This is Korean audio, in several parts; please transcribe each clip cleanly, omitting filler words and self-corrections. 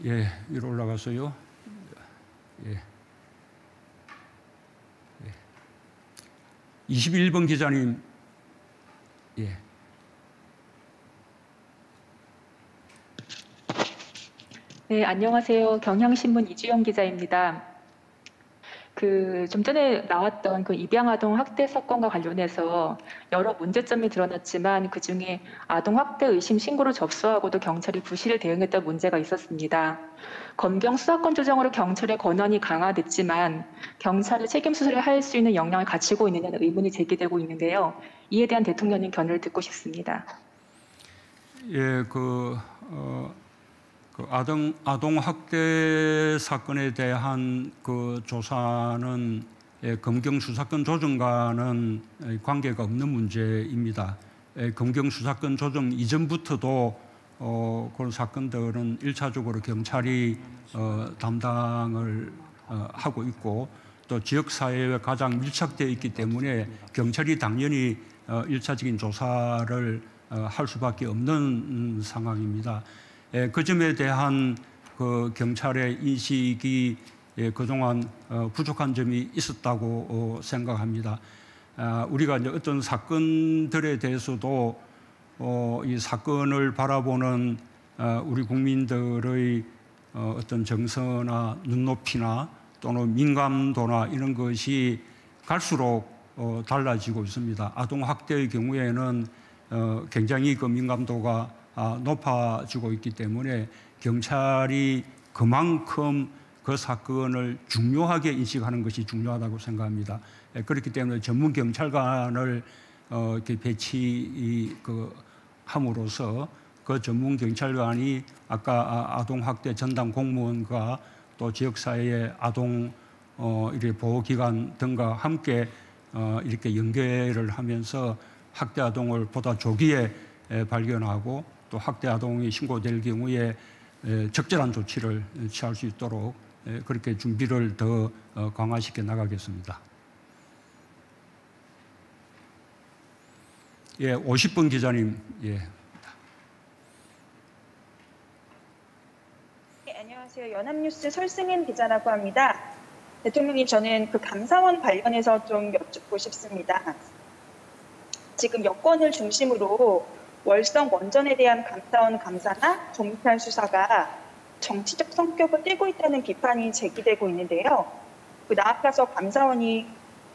예, 위로 올라가서요. 예. 예. 21번 기자님. 예. 네, 안녕하세요. 경향신문 이주영 기자입니다. 좀 전에 나왔던 그 입양아동 학대 사건과 관련해서 여러 문제점이 드러났지만 그중에 아동 학대 의심 신고를 접수하고도 경찰이 부실 대응했던 문제가 있었습니다. 검경 수사권 조정으로 경찰의 권한이 강화됐지만 경찰이 책임 수사를 할 수 있는 역량을 갖추고 있느냐는 의문이 제기되고 있는데요. 이에 대한 대통령님 견해를 듣고 싶습니다. 예, 아동 학대 사건에 대한 그 조사는 검경 수사권 조정과는 관계가 없는 문제입니다. 검경 수사권 조정 이전부터도 그런 사건들은 1차적으로 경찰이 담당을 하고 있고 또 지역사회와 가장 밀착되어 있기 때문에 경찰이 당연히 1차적인 조사를 할 수밖에 없는 상황입니다. 그 점에 대한 그 경찰의 인식이 그동안 부족한 점이 있었다고 생각합니다. 우리가 이제 어떤 사건들에 대해서도 이 사건을 바라보는 우리 국민들의 어떤 정서나 눈높이나 또는 민감도나 이런 것이 갈수록 달라지고 있습니다. 아동 학대의 경우에는 굉장히 그 민감도가 높아지고 있기 때문에 경찰이 그만큼 그 사건을 중요하게 인식하는 것이 중요하다고 생각합니다. 그렇기 때문에 전문 경찰관을 이렇게 배치함으로써 그 전문 경찰관이 아까 아동 학대 전담 공무원과 또 지역사회의 아동 보호기관 등과 함께 이렇게 연계를 하면서 학대 아동을 보다 조기에 발견하고 또 학대 아동이 신고될 경우에 적절한 조치를 취할 수 있도록 그렇게 준비를 더 강화시켜 나가겠습니다. 예, 50번 기자님. 예. 네, 안녕하세요. 연합뉴스 설승인 기자라고 합니다. 대통령님, 저는 그 감사원 관련해서 좀 여쭙고 싶습니다. 지금 여권을 중심으로 월성 원전에 대한 감사원 감사나 검찰 수사가 정치적 성격을 띠고 있다는 비판이 제기되고 있는데요. 나아가서 감사원이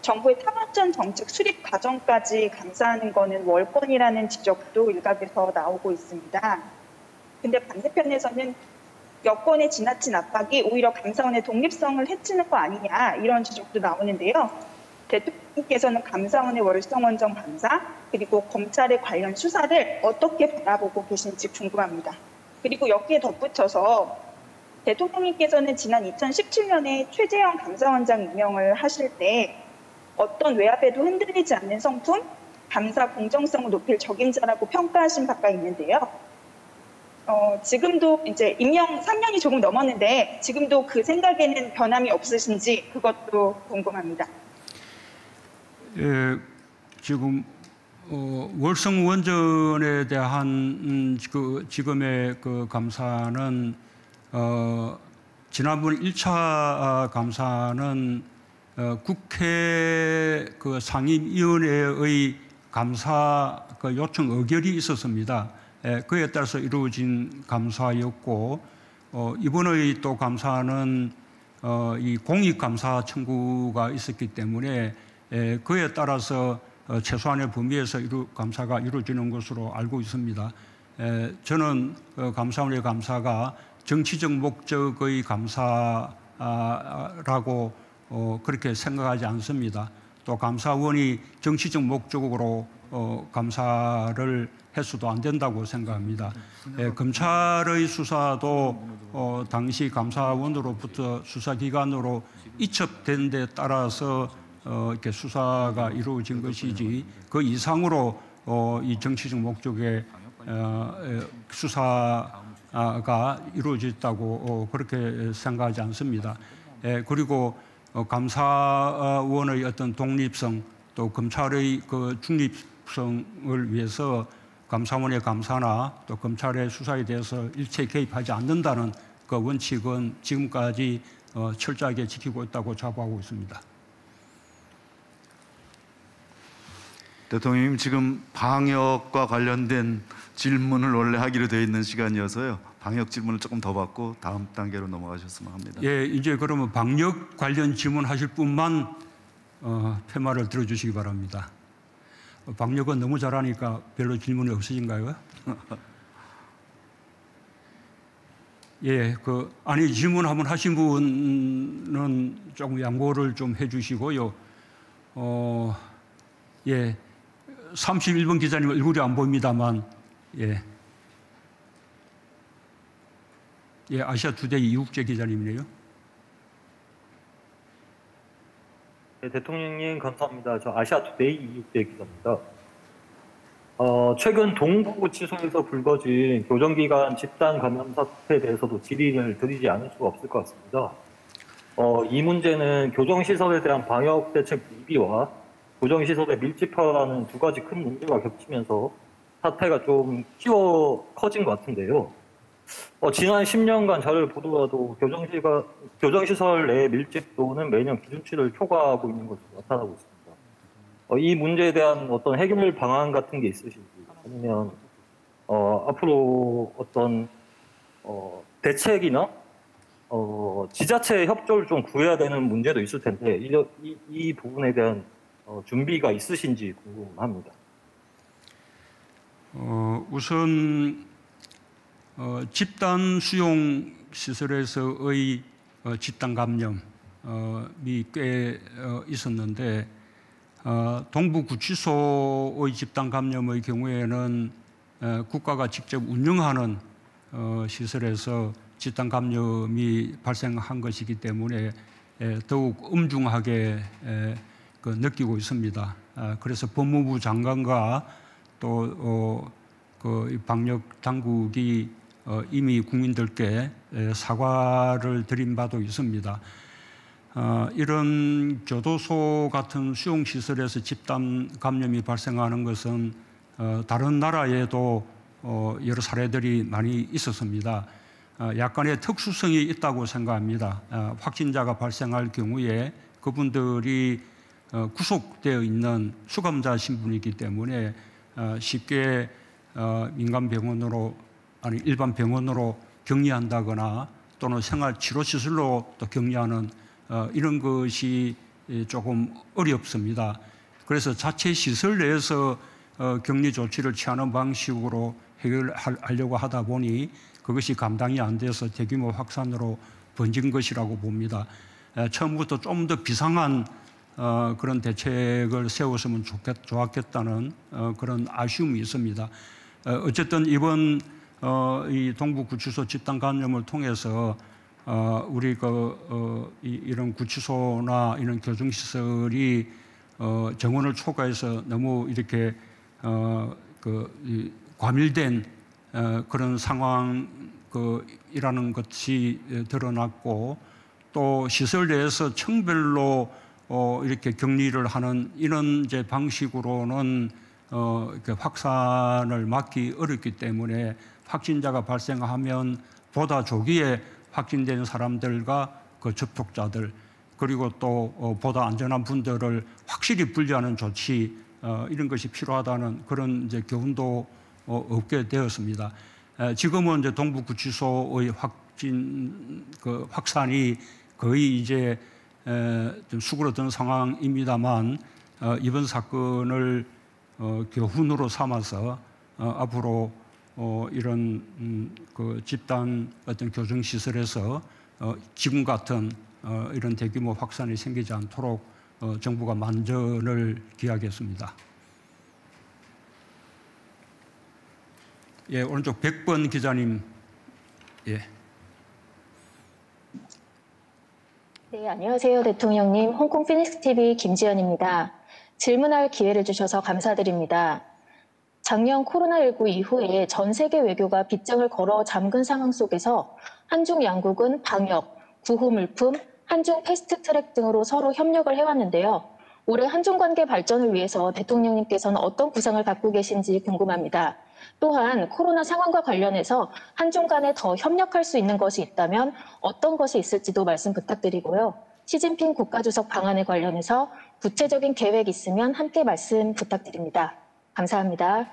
정부의 탈원전 정책 수립 과정까지 감사하는 것은 월권이라는 지적도 일각에서 나오고 있습니다. 근데 반대편에서는 여권의 지나친 압박이 오히려 감사원의 독립성을 해치는 거 아니냐 이런 지적도 나오는데요. 대통령께서는 감사원의 월성원전 감사 그리고 검찰의 관련 수사를 어떻게 바라보고 계신지 궁금합니다. 그리고 여기에 덧붙여서 대통령님께서는 지난 2017년에 최재형 감사원장 임명을 하실 때 어떤 외압에도 흔들리지 않는 성품, 감사 공정성을 높일 적임자라고 평가하신 바가 있는데요. 지금도 이제 임명 3년이 조금 넘었는데 지금도 그 생각에는 변함이 없으신지 그것도 궁금합니다. 예, 지금 월성 원전에 대한 그 지금의 그 감사는 지난번 1차 감사는 국회 그 상임위원회의 감사 그 요청 의결이 있었습니다. 그에 따라서 이루어진 감사였고 이번의 또 감사는 이 공익감사 청구가 있었기 때문에 그에 따라서 최소한의 범위에서 감사가 이루어지는 것으로 알고 있습니다. 저는 감사원의 감사가 정치적 목적의 감사라고 그렇게 생각하지 않습니다. 또 감사원이 정치적 목적으로 감사를 해서도 안 된다고 생각합니다. 검찰의 수사도 당시 감사원으로부터 수사기관으로 이첩된 데 따라서 이렇게 수사가 이루어진 것이지 그 이상으로 이 정치적 목적의 수사가 이루어졌다고 그렇게 생각하지 않습니다. 그리고 감사원의 어떤 독립성 또 검찰의 그 중립성을 위해서 감사원의 감사나 또 검찰의 수사에 대해서 일체 개입하지 않는다는 그 원칙은 지금까지 철저하게 지키고 있다고 자부하고 있습니다. 대통령님, 지금 방역과 관련된 질문을 원래 하기로 되어 있는 시간이어서요. 방역 질문을 조금 더 받고 다음 단계로 넘어가셨으면 합니다. 예, 이제 그러면 방역 관련 질문하실 분만 팻말을 들어주시기 바랍니다. 방역은 너무 잘하니까 별로 질문이 없으신가요? 예, 아니 질문 한번 하신 분은 조금 양보를 좀 해주시고요. 예, 31번 기자님 얼굴이 안 보입니다만, 예, 아시아투데이 이국재 기자님이네요. 네, 대통령님 감사합니다. 저 아시아투데이 이육대 기자입니다. 최근 동부구치소에서 불거진 교정기관 집단 감염 사태에 대해서도 질의를 드리지 않을 수가 없을 것 같습니다. 이 문제는 교정시설에 대한 방역대책 미비와 교정시설의 밀집화라는 두 가지 큰 문제가 겹치면서 사태가 좀 커진 것 같은데요. 지난 10년간 자료를 보더라도 교정시설 내 밀집도는 매년 기준치를 초과하고 있는 것으로 나타나고 있습니다. 이 문제에 대한 어떤 해결 방안 같은 게 있으신지, 아니면 앞으로 어떤 대책이나 지자체의 협조를 좀 구해야 되는 문제도 있을 텐데 이 부분에 대한 준비가 있으신지 궁금합니다. 우선 집단 수용 시설에서의 집단 감염이 꽤 있었는데, 동부구치소의 집단 감염의 경우에는 국가가 직접 운영하는 시설에서 집단 감염이 발생한 것이기 때문에 더욱 엄중하게 느끼고 있습니다. 그래서 법무부 장관과 또 방역 당국이 이미 국민들께 사과를 드린 바도 있습니다. 이런 교도소 같은 수용시설에서 집단 감염이 발생하는 것은 다른 나라에도 여러 사례들이 많이 있었습니다. 약간의 특수성이 있다고 생각합니다. 확진자가 발생할 경우에 그분들이 구속되어 있는 수감자 신분이기 때문에 쉽게 민간 병원으로, 아니 일반 병원으로 격리한다거나 또는 생활치료시설로 또 격리하는 이런 것이 조금 어렵습니다. 그래서 자체 시설 내에서 격리 조치를 취하는 방식으로 해결하려고 하다 보니 그것이 감당이 안 돼서 대규모 확산으로 번진 것이라고 봅니다. 처음부터 좀 더 비상한 그런 대책을 세웠으면 좋았겠다는 그런 아쉬움이 있습니다. 어쨌든 이번 이 동부구치소 집단 감염을 통해서 우리 이런 구치소나 이런 교정시설이 정원을 초과해서 너무 이렇게 과밀된 그런 상황이라는 것이 드러났고, 또 시설 내에서 층별로 이렇게 격리를 하는 이런 이제 방식으로는 확산을 막기 어렵기 때문에 확진자가 발생하면 보다 조기에 확진된 사람들과 그 접촉자들, 그리고 또 보다 안전한 분들을 확실히 분리하는 조치, 이런 것이 필요하다는 그런 이제 교훈도 얻게 되었습니다. 지금은 이제 동부구치소의 확산이 거의 이제 좀 수그러든 상황입니다만, 이번 사건을 교훈으로 삼아서 앞으로 이런 그 집단 어떤 교정시설에서 지금 같은 이런 대규모 확산이 생기지 않도록 정부가 만전을 기하겠습니다. 예, 오른쪽 100번 기자님. 예. 네, 안녕하세요, 대통령님. 홍콩 피닉스 TV 김지연입니다. 질문할 기회를 주셔서 감사드립니다. 작년 코로나19 이후에 전 세계 외교가 빗장을 걸어 잠근 상황 속에서 한중 양국은 방역, 구호물품, 한중 패스트트랙 등으로 서로 협력을 해왔는데요. 올해 한중 관계 발전을 위해서 대통령님께서는 어떤 구상을 갖고 계신지 궁금합니다. 또한 코로나 상황과 관련해서 한중 간에 더 협력할 수 있는 것이 있다면 어떤 것이 있을지도 말씀 부탁드리고요. 시진핑 국가주석 방안에 관련해서 구체적인 계획 있으면 함께 말씀 부탁드립니다. 감사합니다.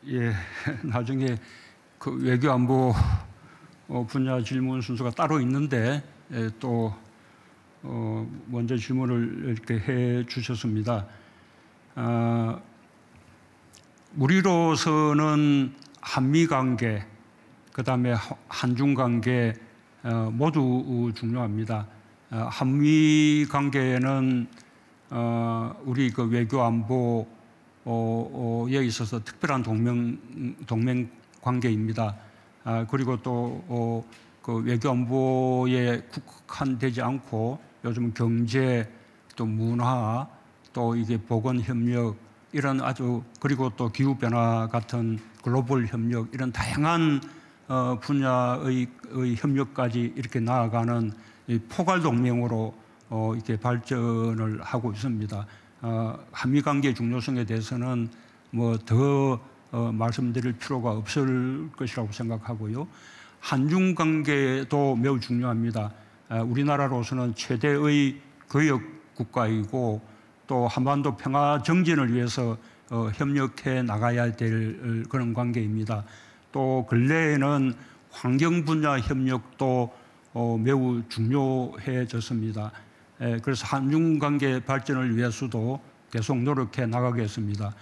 예, 나중에 그 외교안보 분야 질문 순서가 따로 있는데 또 먼저 질문을 이렇게 해 주셨습니다. 우리로서는 한미 관계, 그다음에 한중 관계 모두 중요합니다. 한미 관계는 우리 그 외교안보에 있어서 특별한 동맹 관계입니다. 그리고 또 그 외교안보에 국한되지 않고 요즘 경제, 또 문화, 또 이게 보건 협력 이런 그리고 또 기후 변화 같은 글로벌 협력 이런 다양한 분야의 협력까지 이렇게 나아가는 이 포괄 동맹으로 이렇게 발전을 하고 있습니다. 한미 관계의 중요성에 대해서는 뭐 더 말씀드릴 필요가 없을 것이라고 생각하고요. 한중 관계도 매우 중요합니다. 우리나라로서는 최대의 거역 국가이고 또 한반도 평화 정진을 위해서 협력해 나가야 될 그런 관계입니다. 또 근래에는 환경 분야 협력도 매우 중요해졌습니다. 그래서 한중 관계 발전을 위해서도 계속 노력해 나가겠습니다.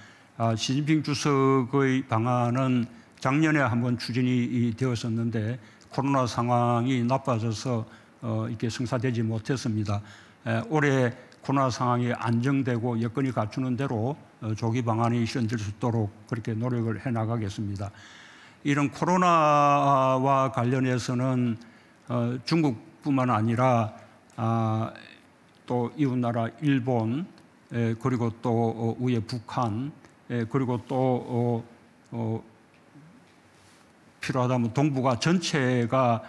시진핑 주석의 방안은 작년에 한번 추진이 되었었는데 코로나 상황이 나빠져서 이렇게 성사되지 못했습니다. 올해 코로나 상황이 안정되고 여건이 갖추는 대로 조기 방안이 실현될 수 있도록 그렇게 노력을 해 나가겠습니다. 이런 코로나와 관련해서는 중국뿐만 아니라 또 이웃나라 일본, 그리고 또 위에 북한, 그리고 또 필요하다면 동북아 전체가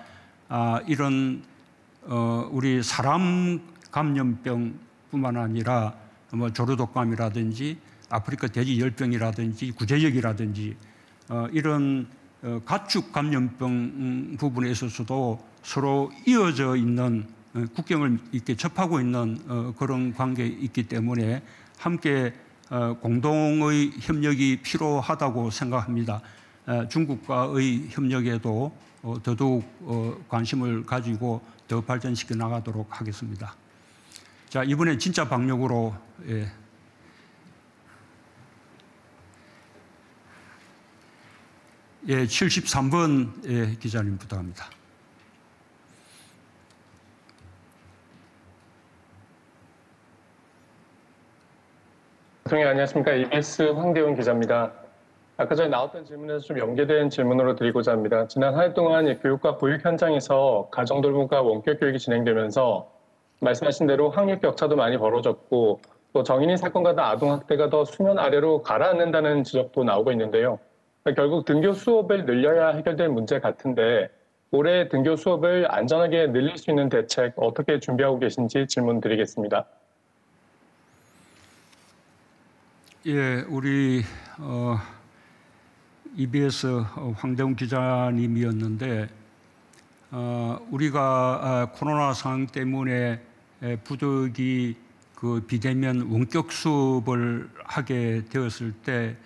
이런 우리 사람 감염병뿐만 아니라 뭐 조류독감이라든지 아프리카 돼지 열병이라든지 구제역이라든지 이런 가축 감염병 부분에 있어서도 서로 이어져 있는 국경을 이렇게 접하고 있는 그런 관계에 있기 때문에 함께 공동의 협력이 필요하다고 생각합니다. 중국과의 협력에도 더더욱 관심을 가지고 더 발전시켜 나가도록 하겠습니다. 자, 이번엔 진짜 박력으로 예, 73번 기자님 부탁합니다. 대통령 안녕하십니까. EBS 황대훈 기자입니다. 아까 전에 나왔던 질문에서 좀 연계된 질문으로 드리고자 합니다. 지난 한 해 동안 교육과 보육 현장에서 가정돌봄과 원격 교육이 진행되면서 말씀하신 대로 학력 격차도 많이 벌어졌고 또 정인인 사건과 아동학대가 더 수면 아래로 가라앉는다는 지적도 나오고 있는데요. 결국 등교 수업을 늘려야 해결될 문제 같은데 올해 등교 수업을 안전하게 늘릴 수 있는 대책 어떻게 준비하고 계신지 질문 드리겠습니다. 예, 우리 EBS 황대훈 기자님이었는데 우리가 코로나 상황 때문에 부득이 그 비대면 원격 수업을 하게 되었을 때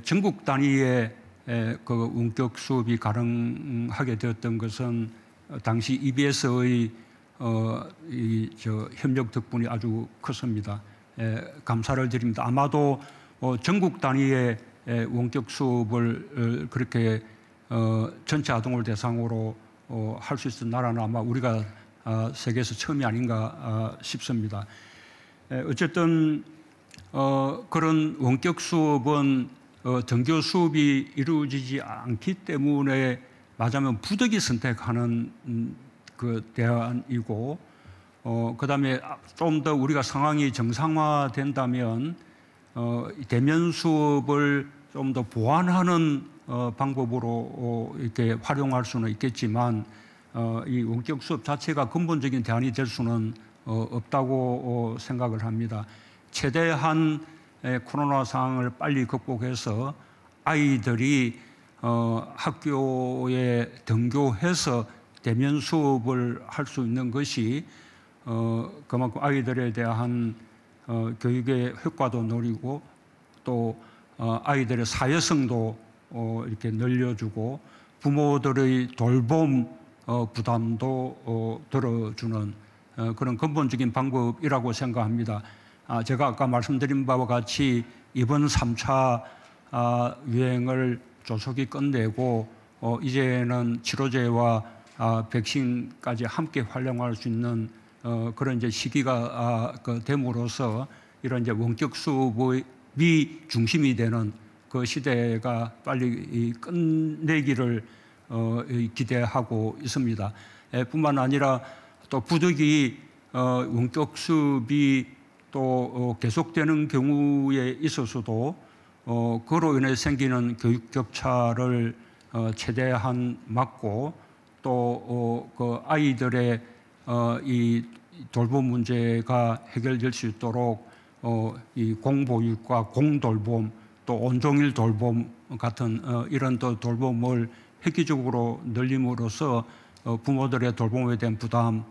전국 단위의 그 원격 수업이 가능하게 되었던 것은 당시 EBS의 협력 덕분이 아주 컸습니다. 감사를 드립니다. 아마도 전국 단위의 원격 수업을 그렇게 전체 아동을 대상으로 할 수 있는 나라는 아마 우리가 세계에서 처음이 아닌가 싶습니다. 어쨌든 그런 원격 수업은 등교 수업이 이루어지지 않기 때문에 맞으면 부득이 선택하는 그 대안이고 그다음에 좀 더 우리가 상황이 정상화된다면 대면 수업을 좀 더 보완하는 방법으로 이렇게 활용할 수는 있겠지만 이 원격 수업 자체가 근본적인 대안이 될 수는 없다고 생각을 합니다. 최대한 코로나 상황을 빨리 극복해서 아이들이 학교에 등교해서 대면 수업을 할 수 있는 것이 그만큼 아이들에 대한 교육의 효과도 노리고 또 아이들의 사회성도 이렇게 늘려주고 부모들의 돌봄 부담도 덜어주는 그런 근본적인 방법이라고 생각합니다. 제가 아까 말씀드린 바와 같이 이번 3차 유행을 조속히 끝내고 이제는 치료제와 백신까지 함께 활용할 수 있는 그런 이제 시기가 됨으로써 이런 이제 원격 수업이 중심이 되는 그 시대가 빨리 끝내기를 기대하고 있습니다. 뿐만 아니라 또 부득이 원격 수업이 또 계속되는 경우에 있어서도 그로 인해 생기는 교육 격차를 최대한 막고 또 그 아이들의 이 돌봄 문제가 해결될 수 있도록 이 공보육과 공돌봄 또 온종일 돌봄 같은 이런 또 돌봄을 획기적으로 늘림으로써 부모들의 돌봄에 대한 부담을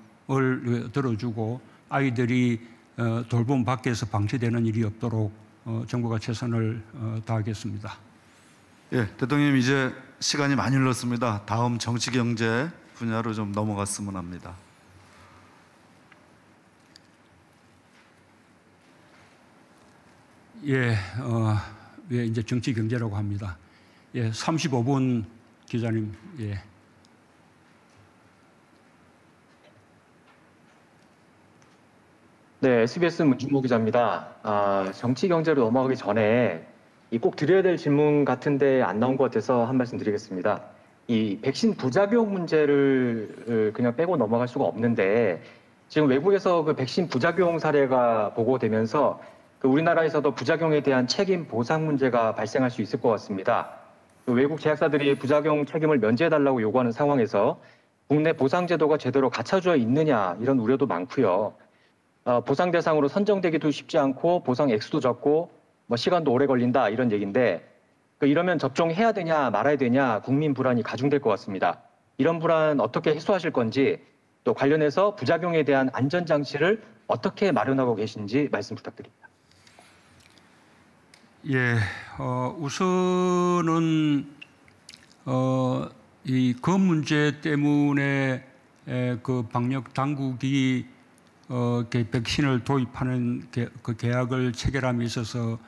들어주고 아이들이 돌봄 밖에서 방치되는 일이 없도록 정부가 최선을 다하겠습니다. 예, 대통령님 이제 시간이 많이 흘렀습니다. 다음 정치 경제 분야로 좀 넘어갔으면 합니다. 예, 예, 이제 정치 경제라고 합니다. 예, 35분 기자님, 예. 네, SBS 문준모 기자입니다. 정치 경제로 넘어가기 전에 이 꼭 드려야 될 질문 같은데 안 나온 것 같아서 한 말씀 드리겠습니다. 이 백신 부작용 문제를 그냥 빼고 넘어갈 수가 없는데 지금 외국에서 그 백신 부작용 사례가 보고되면서 그 우리나라에서도 부작용에 대한 책임 보상 문제가 발생할 수 있을 것 같습니다. 그 외국 제약사들이 부작용 책임을 면제해달라고 요구하는 상황에서 국내 보상 제도가 제대로 갖춰져 있느냐 이런 우려도 많고요. 보상 대상으로 선정되기도 쉽지 않고 보상 액수도 적고 뭐 시간도 오래 걸린다 이런 얘기인데 이러면 접종해야 되냐 말아야 되냐 국민 불안이 가중될 것 같습니다. 이런 불안 어떻게 해소하실 건지 또 관련해서 부작용에 대한 안전장치를 어떻게 마련하고 계신지 말씀 부탁드립니다. 예, 우선은 이 그 문제 때문에 그 방역 당국이 백신을 도입하는 그 계약을 체결함에 있어서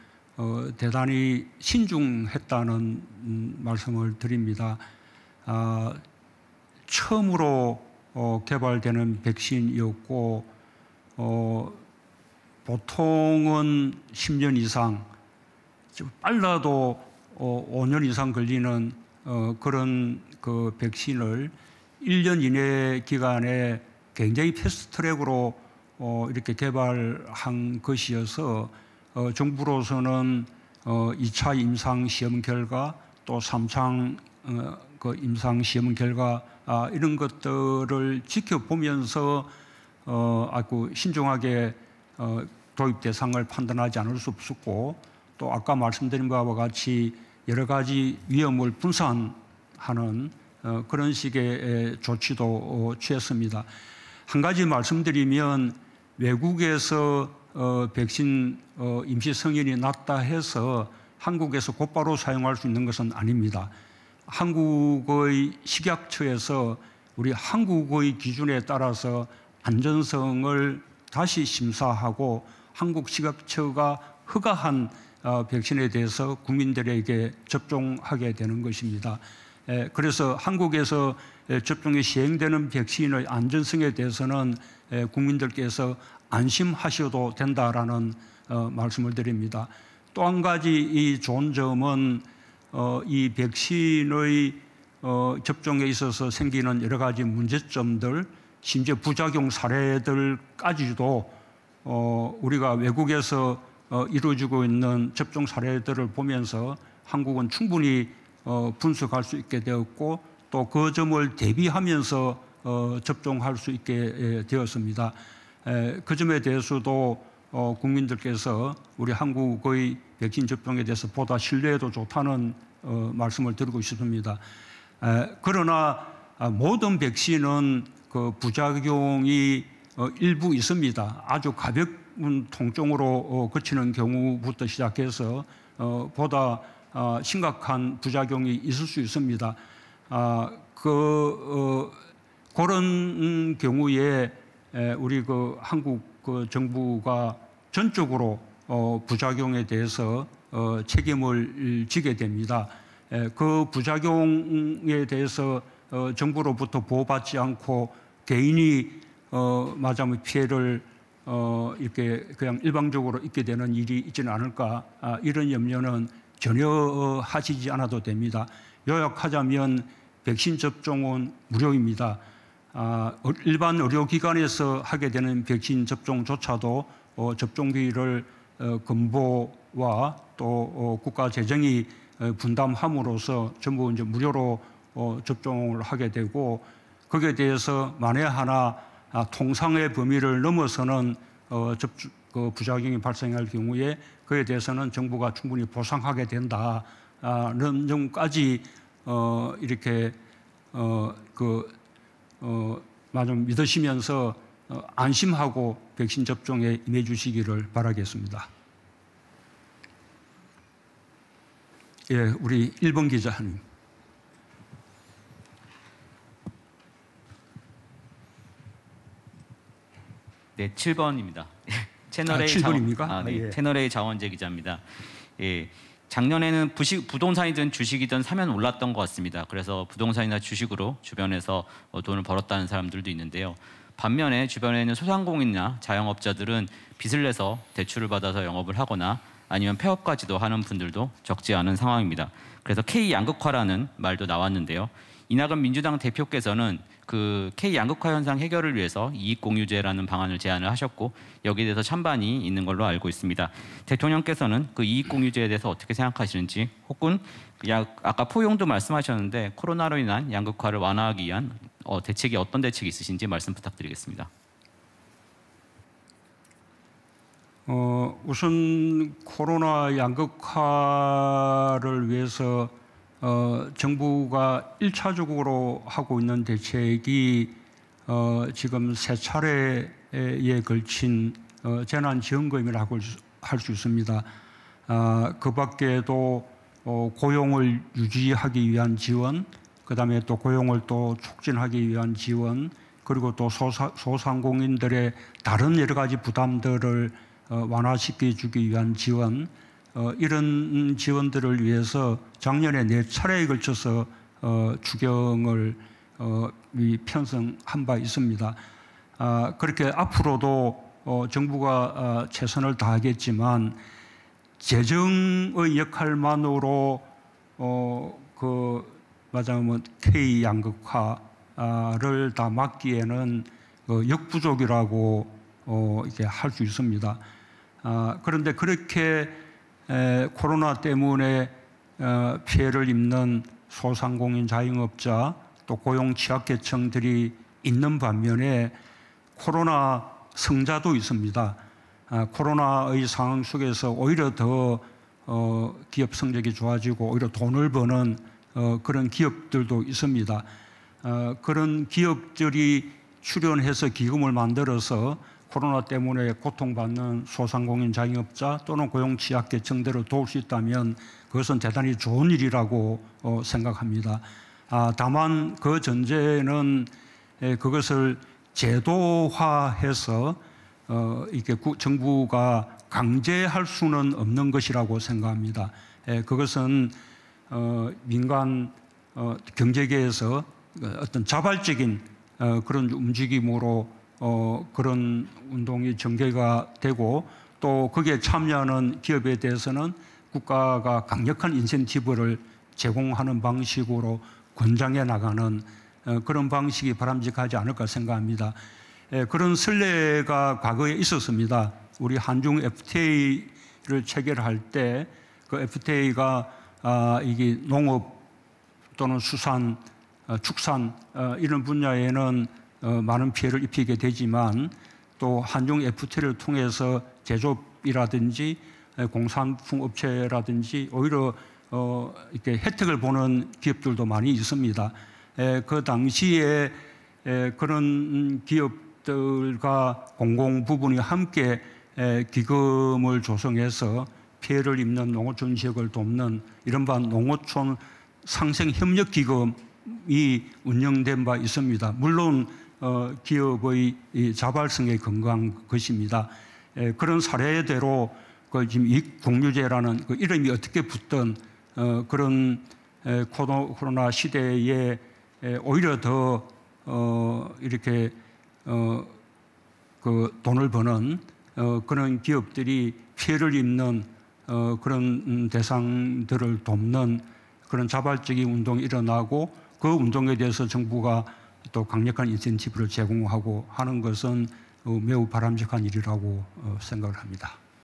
대단히 신중했다는 말씀을 드립니다. 처음으로 개발되는 백신이었고 보통은 10년 이상, 빨라도 5년 이상 걸리는 그런 그 백신을 1년 이내 기간에 굉장히 패스트트랙으로 이렇게 개발한 것이어서 정부로서는 2차 임상 시험 결과 또 3차 그 임상 시험 결과 이런 것들을 지켜보면서 아주 신중하게 도입 대상을 판단하지 않을 수 없었고 또 아까 말씀드린 바와 같이 여러 가지 위험을 분산하는 그런 식의 조치도 취했습니다. 한 가지 말씀드리면 외국에서 백신 임시 승인이 났다 해서 한국에서 곧바로 사용할 수 있는 것은 아닙니다. 한국의 식약처에서 우리 한국의 기준에 따라서 안전성을 다시 심사하고 한국 식약처가 허가한 백신에 대해서 국민들에게 접종하게 되는 것입니다. 그래서 한국에서 접종이 시행되는 백신의 안전성에 대해서는 국민들께서 안심하셔도 된다라는 말씀을 드립니다. 또 한 가지 이 좋은 점은 이 백신의 접종에 있어서 생기는 여러 가지 문제점들, 심지어 부작용 사례들까지도 우리가 외국에서 이루어지고 있는 접종 사례들을 보면서 한국은 충분히 분석할 수 있게 되었고 또 그 점을 대비하면서 접종할 수 있게 되었습니다. 그 점에 대해서도 국민들께서 우리 한국의 백신 접종에 대해서 보다 신뢰도 좋다는 말씀을 드리고 싶습니다. 그러나 모든 백신은 그 부작용이 일부 있습니다. 아주 가벼운 통증으로 그치는 경우부터 시작해서 보다 심각한 부작용이 있을 수 있습니다. 그런 경우에 우리 그 한국 그 정부가 전적으로 부작용에 대해서 책임을 지게 됩니다. 그 부작용에 대해서 정부로부터 보호받지 않고 개인이 맞으면 피해를 이렇게 그냥 일방적으로 입게 되는 일이 있지는 않을까, 이런 염려는 전혀 하시지 않아도 됩니다. 요약하자면 백신 접종은 무료입니다. 일반 의료기관에서 하게 되는 백신 접종조차도 접종비를 건보와 또 국가 재정이 분담함으로써 전부 이제 무료로 접종을 하게 되고, 거기에 대해서 만에 하나 통상의 범위를 넘어서는 그 부작용이 발생할 경우에 그에 대해서는 정부가 충분히 보상하게 된다는 점까지 이렇게 좀 믿으시면서 안심하고 백신 접종에 임해 주시기를 바라겠습니다. 예, 우리 1번 기자님. 네, 7번입니다. 채널A 7번입니까? 네, 예. 채널A 자원재 기자입니다. 예, 작년에는 부동산이든 주식이든 사면 올랐던 것 같습니다. 그래서 부동산이나 주식으로 주변에서 돈을 벌었다는 사람들도 있는데요. 반면에 주변에는 소상공인이나 자영업자들은 빚을 내서 대출을 받아서 영업을 하거나 아니면 폐업까지도 하는 분들도 적지 않은 상황입니다. 그래서 K 양극화라는 말도 나왔는데요. 이낙연 민주당 대표께서는 그 K 양극화 현상 해결을 위해서 이익공유제라는 방안을 제안을 하셨고, 여기에 대해서 찬반이 있는 걸로 알고 있습니다. 대통령께서는 그 이익공유제에 대해서 어떻게 생각하시는지, 혹은 아까 포용도 말씀하셨는데 코로나로 인한 양극화를 완화하기 위한 대책이 어떤 대책이 있으신지 말씀 부탁드리겠습니다. 우선 코로나 양극화를 위해서 정부가 1차적으로 하고 있는 대책이 지금 3차례에 걸친 재난지원금이라고 할 수 있습니다. 그 밖에도 고용을 유지하기 위한 지원, 그다음에 또 고용을 또 촉진하기 위한 지원, 그리고 또 소상공인들의 다른 여러 가지 부담들을 완화시켜 주기 위한 지원, 이런 지원들을 위해서 작년에 4차례에 걸쳐서 추경을 편성한 바 있습니다. 그렇게 앞으로도 정부가 최선을 다하겠지만 재정의 역할만으로 말하자면 K 양극화를 다 막기에는 역부족이라고 이렇게 할 수 있습니다. 그런데 그렇게 코로나 때문에 피해를 입는 소상공인 자영업자 또 고용 취약계층들이 있는 반면에 코로나 성자도 있습니다. 코로나의 상황 속에서 오히려 더 기업 성적이 좋아지고 오히려 돈을 버는 그런 기업들도 있습니다. 그런 기업들이 출연해서 기금을 만들어서 코로나 때문에 고통받는 소상공인 자영업자 또는 고용 취약계층들을 도울 수 있다면 그것은 대단히 좋은 일이라고 생각합니다. 다만 그 전제는 그것을 제도화해서 이렇게 정부가 강제할 수는 없는 것이라고 생각합니다. 그것은 민간 경제계에서 어떤 자발적인 그런 움직임으로 그런 운동이 전개가 되고 또 거기에 참여하는 기업에 대해서는 국가가 강력한 인센티브를 제공하는 방식으로 권장해 나가는 그런 방식이 바람직하지 않을까 생각합니다. 그런 선례가 과거에 있었습니다. 우리 한중 FTA를 체결할 때 그 FTA가 이게 농업 또는 수산, 축산 이런 분야에는 많은 피해를 입히게 되지만 또 한중 FTA를 통해서 제조업이라든지 공산품 업체라든지 오히려 이렇게 혜택을 보는 기업들도 많이 있습니다. 그 당시에 그런 기업들과 공공 부분이 함께 기금을 조성해서 피해를 입는 농어촌 지역을 돕는 이른바 농어촌 상생협력기금이 운영된 바 있습니다. 물론 기업의 이 자발성에 근거한 것입니다. 그런 사례대로 그 지금 이익공유제라는 그 이름이 어떻게 붙던 그런 코로나 시대에 오히려 더 이렇게 그 돈을 버는 그런 기업들이 피해를 입는 그런 대상들을 돕는 그런 자발적인 운동이 일어나고 그 운동에 대해서 정부가 또 강력한 인센티브를 제공하고 하는 것은 매우 바람직한 일이라고 생각을 합니다.